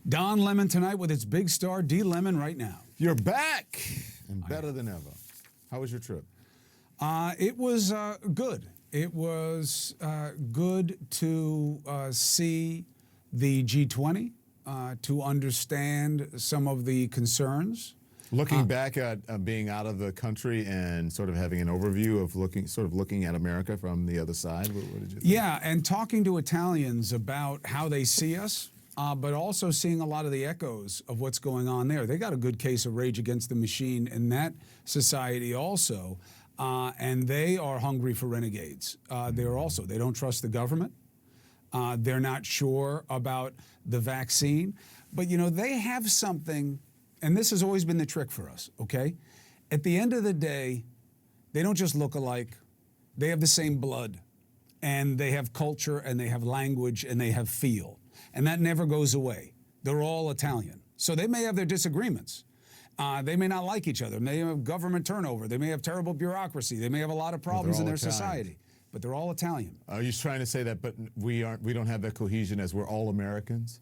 Don Lemon tonight with its big star, D. Lemon, right now. You're back and better than ever. How was your trip? It was good. It was good to see the G20, to understand some of the concerns. Looking back at being out of the country and sort of having an overview of looking at America from the other side, what did you think? Yeah, and talking to Italians about how they see us, but also seeing a lot of the echoes of what's going on there. They got a good case of Rage Against the Machine in that society also, and they are hungry for renegades. They don't trust the government. They're not sure about the vaccine. But, you know, they have something, and this has always been the trick for us, okay? At the end of the day, they don't just look alike. They have the same blood, and they have culture, and they have language, and they have feel. And that never goes away. They're all Italian. So they may have their disagreements. They may not like each other. They may have government turnover. They may have terrible bureaucracy. They may have a lot of problems in their society. But they're all Italian. Are you trying to say that, but we don't have that cohesion as we're all Americans?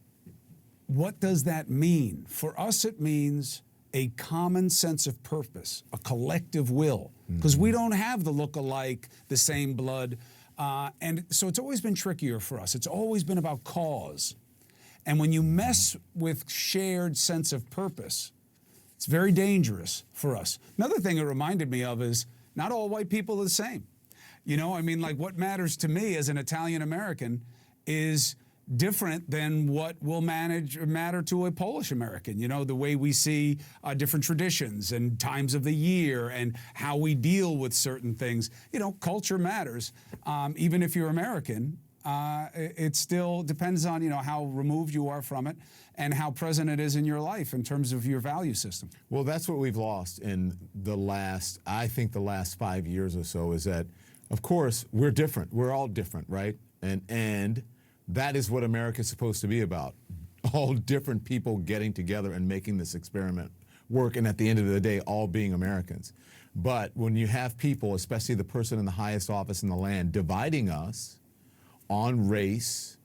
What does that mean? For us, it means a common sense of purpose, a collective will, because we don't have the look-alike, the same blood. And so it's always been trickier for us. It's always been about cause. And when you mess with shared sense of purpose, it's very dangerous for us. Another thing it reminded me of is not all white people are the same. You know, I mean, like what matters to me as an Italian American is different than what will matter to a Polish American. You know, the way we see different traditions and times of the year and how we deal with certain things. You know, culture matters. Even if you're American, it still depends on, you know, how removed you are from it and how present it is in your life in terms of your value system. Well, that's what we've lost in the last 5 years or so, is that, of course, we're different. We're all different, right? And that is what America's supposed to be about. All different people getting together and making this experiment work, and at the end of the day, all being Americans. But when you have people, especially the person in the highest office in the land, dividing us on race,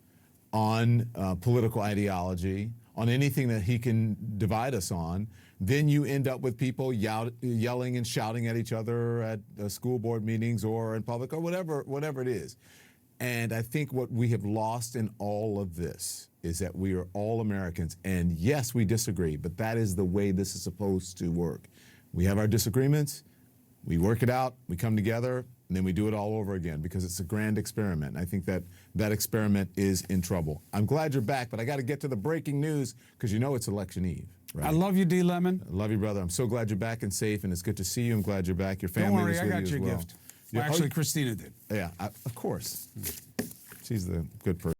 on political ideology, on anything that he can divide us on, then you end up with people yelling and shouting at each other at school board meetings or in public or whatever it is. And I think what we have lost in all of this is that we are all Americans. And yes, we disagree, but that is the way this is supposed to work. We have our disagreements, we work it out, we come together, and then we do it all over again because it's a grand experiment. I think that experiment is in trouble. I'm glad you're back, but I got to get to the breaking news because you know it's election eve. Right? I love you, D. Lemon. I love you, brother. I'm so glad you're back and safe, and it's good to see you. I'm glad you're back. Your family Don't worry, was I with got you as your well. gift. Well, actually, Christina did. Yeah, of course. She's the good person.